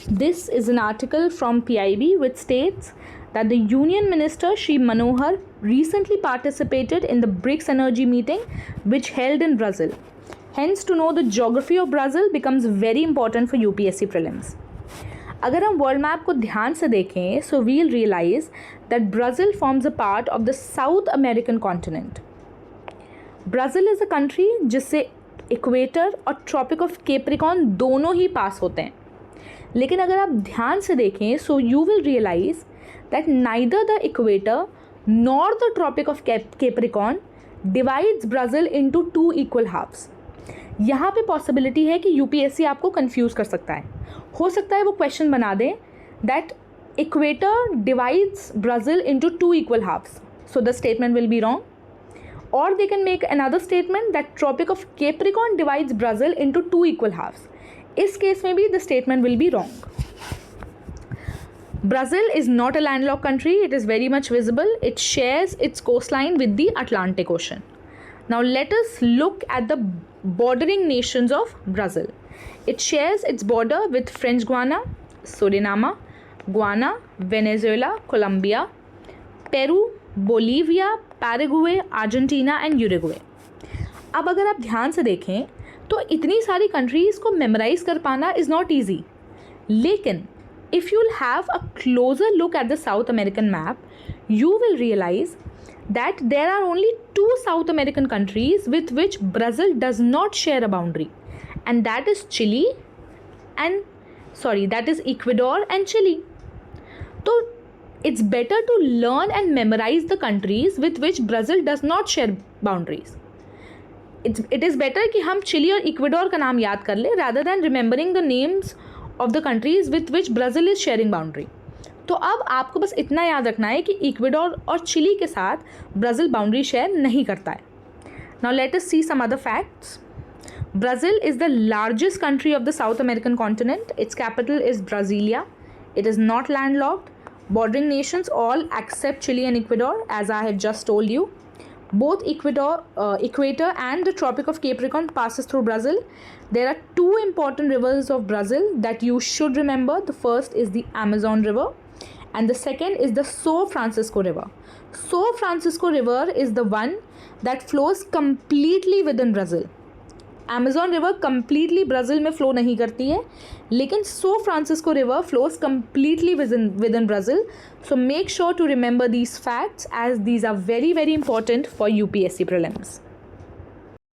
This is an article from PIB which states that the Union Minister Shri Manohar recently participated in the BRICS Energy meeting which held in Brazil. Hence, to know the geography of Brazil becomes very important for UPSC prelims. अगर हम world map को ध्यान से देखें so we'll realize that Brazil forms a part of the South American continent. Brazil is a country जिससे equator और tropic of Capricorn दोनों ही पास होते हैं. लेकिन अगर आप ध्यान से देखें so you will realize that neither the equator nor the tropic of Capricorn divides Brazil into two equal halves. यहाँ पे पॉसिबिलिटी है कि UPSC आपको कंफ्यूज कर सकता है. हो सकता है वो क्वेश्चन बना दें that equator divides Brazil into two equal halves. So the statement will be wrong. Or they can make another statement that tropic of Capricorn divides Brazil into two equal halves. इस case में भी the statement will be wrong. Brazil is not a landlocked country. It is very much visible. It shares its coastline with the Atlantic Ocean. Now let us look at the bordering nations of Brazil. It shares its border with French Guiana, Suriname, Guyana, Venezuela, Colombia, Peru, Bolivia, Paraguay, Argentina and Uruguay. अब अगर आप ध्यान से देखें तो इतनी सारी countries को मेमोराइज कर पाना इज़ नॉट ईजी. लेकिन if you'll have a closer look at the South American map, you will realize that there are only two South American countries with which Brazil does not share a boundary, and that is that is Ecuador and Chile. So it's better to learn and memorize the countries with which Brazil does not share boundaries. It is better कि हम chilli और इक्वेडोर का नाम याद कर ले rather than remembering the names of the countries with which Brazil is sharing boundary. तो अब आपको बस इतना याद रखना है कि इक्वेडोर और चिली के साथ ब्राज़ील बाउंड्री शेयर नहीं करता है. Now let us see some other facts. Brazil is the largest country of the South American continent. Its capital is Brasilia. It is not landlocked. Bordering nations all except Chile and Ecuador, as I have just told you. Both equator and the Tropic of Capricorn passes through Brazil. There are two important rivers of Brazil that you should remember. The first is the Amazon River and the second is the São Francisco River. São Francisco River is the one that flows completely within Brazil. Amazon River completely Brazil में flow नहीं करती है, लेकिन São Francisco River flows completely within Brazil. So make sure to remember these facts as these are very, very important for UPSC prelims.